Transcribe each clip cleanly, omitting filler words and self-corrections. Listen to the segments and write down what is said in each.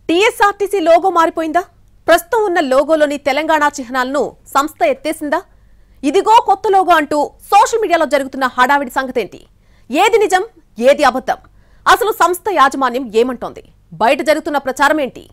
TSRTC logo మారిపోయిందా? ప్రస్తుతం ఉన్న లోగోలోని తెలంగాణ చిహ్నాలను సంస్థ ఎత్తేసిందా? ఇదిగో కొత్త లోగో అంటూ సోషల్ మీడియాలో జరుగుతున్న హడావిడి సంగతేంటి? ఏది నిజం, ఏది అబద్ధం? అసలు సంస్థ యాజమాన్యం ఏమంటోంది? బయట జరుగుతున్న ప్రచారం ఏంటి?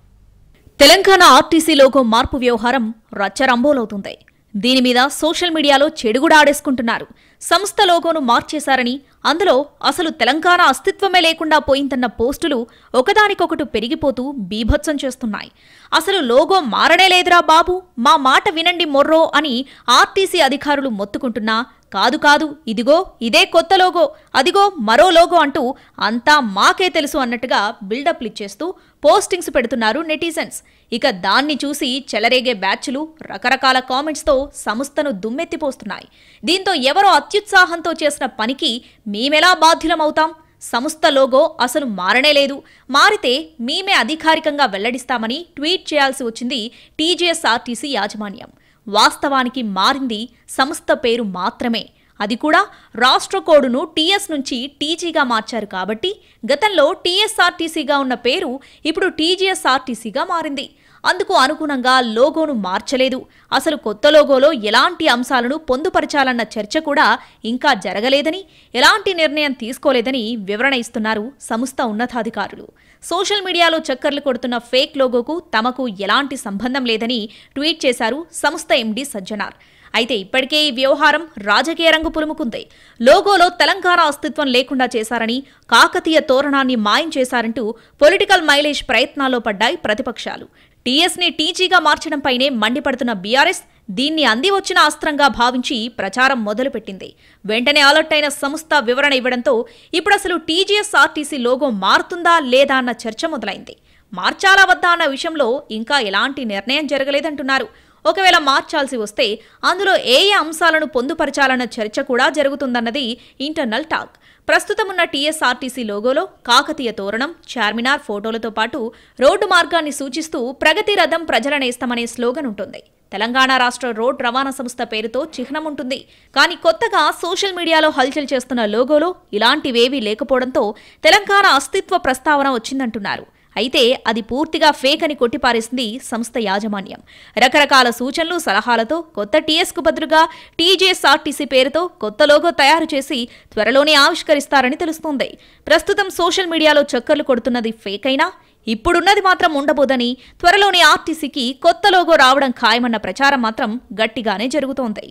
తెలంగాణ ఆర్టీసీ లోగో మార్పు వ్యవహారం రచ్చరంబోలవుతుంది. దీని మీద సోషల్ మీడియాలో చెడుగుడా ఆడేసుకుంటున్నారు. సంస్థ లోగోను మార్చేశారని, అందులో అసలు తెలంగాణ అస్తిత్వమే లేకుండా పోయిందన్న పోస్టులు ఒకదానికొకటి పెరిగిపోతూ బీభత్సం చేస్తున్నాయి. అసలు లోగో మారనే లేదురా బాబు, మా మాట వినండి మొర్రో అని ఆర్టీసీ అధికారులు మొత్తుకుంటున్నా, కాదు కాదు ఇదిగో ఇదే కొత్త లోగో, అదిగో మరో లోగో అంటూ అంతా మాకే తెలుసు అన్నట్టుగా బిల్డప్లు ఇచ్చేస్తూ పోస్టింగ్స్ పెడుతున్నారు నెటిజన్స్. ఇక దాన్ని చూసి చెలరేగే బ్యాచ్లు రకరకాల కామెంట్స్తో సంస్థను దుమ్మెత్తిపోస్తున్నాయి. దీంతో ఎవరో అత్యుత్సాహంతో చేసిన పనికి మేమెలా బాధ్యులమవుతాం? సంస్థ లోగో అసలు మారనే లేదు, మారితే మేమే అధికారికంగా వెల్లడిస్తామని ట్వీట్ చేయాల్సి వచ్చింది టీజీఎస్ఆర్టీసీ యాజమాన్యం. వాస్తవానికి మారింది సంస్థ పేరు మాత్రమే. అది కూడా రాష్ట్ర కోడును టీఎస్ నుంచి టీజీగా మార్చారు కాబట్టి గతంలో టీఎస్ఆర్టీసీగా ఉన్న పేరు ఇప్పుడు టీజీఎస్ఆర్టీసీగా మారింది. అందుకు అనుగుణంగా లోగోను మార్చలేదు. అసలు కొత్త లోగోలో ఎలాంటి అంశాలను పొందుపరచాలన్న చర్చ కూడా ఇంకా జరగలేదని, ఎలాంటి నిర్ణయం తీసుకోలేదని వివరణ ఇస్తున్నారు సంస్థ ఉన్నతాధికారులు. సోషల్ మీడియాలో చక్కర్లు కొడుతున్న ఫేక్ లోగోకు తమకు ఎలాంటి సంబంధం లేదని ట్వీట్ చేశారు సంస్థ ఎండీ సజ్జనార్. అయితే ఇప్పటికే ఈ వ్యవహారం రాజకీయ రంగు పులుముకుంది. లోగోలో తెలంగాణ అస్తిత్వం లేకుండా చేశారని, కాకతీయ తోరణాన్ని మాయం చేశారంటూ పొలిటికల్ మైలేజ్ ప్రయత్నాల్లో పడ్డాయి ప్రతిపక్షాలు. టీఎస్ని టీజీగా మార్చడంపైనే మండిపడుతున్న బీఆర్ఎస్ దీన్ని అంది వచ్చిన అస్త్రంగా భావించి ప్రచారం మొదలుపెట్టింది. వెంటనే అలర్ట్ అయిన సంస్థ వివరణ ఇవ్వడంతో ఇప్పుడసలు టీజీఎస్ఆర్టీసీ లోగో మారుతుందా లేదా అన్న చర్చ మొదలైంది. మార్చాలా వద్దా అన్న విషయంలో ఇంకా ఎలాంటి నిర్ణయం జరగలేదంటున్నారు. ఒకవేళ మార్చాల్సి వస్తే అందులో ఏ అంశాలను పొందుపరచాలన్న చర్చ కూడా జరుగుతుందన్నది ఇంటర్నల్ టాక్. ప్రస్తుతం ఉన్న టీఎస్ఆర్టీసీ లోగోలో కాకతీయ తోరణం, చార్మినార్ ఫోటోలతో పాటు రోడ్డు మార్గాన్ని సూచిస్తూ ప్రగతి రథం ప్రజల నేస్తమనే స్లోగన్ ఉంటుంది. తెలంగాణ రాష్ట్ర రోడ్ రవాణా సంస్థ పేరుతో చిహ్నం ఉంటుంది. కానీ కొత్తగా సోషల్ మీడియాలో హల్చల్ చేస్తున్న లోగోలో ఇలాంటివేవీ లేకపోవడంతో తెలంగాణ అస్తిత్వ ప్రస్తావన వచ్చిందంటున్నారు. అయితే అది పూర్తిగా ఫేక్ అని కొట్టిపారేసింది సంస్థ యాజమాన్యం. రకరకాల సూచనలు, సలహాలతో కొత్త టీఎస్కు బదులుగా టీజీఎస్ఆర్టీసీ పేరుతో కొత్త లోగో తయారు చేసి త్వరలోనే ఆవిష్కరిస్తారని తెలుస్తోంది. ప్రస్తుతం సోషల్ మీడియాలో చక్కర్లు కొడుతున్నది ఫేక్ అయినా ఇప్పుడున్నది మాత్రం ఉండబోదని, త్వరలోనే ఆర్టీసీకి కొత్త లోగో రావడం ఖాయమన్న ప్రచారం మాత్రం గట్టిగానే జరుగుతోంది.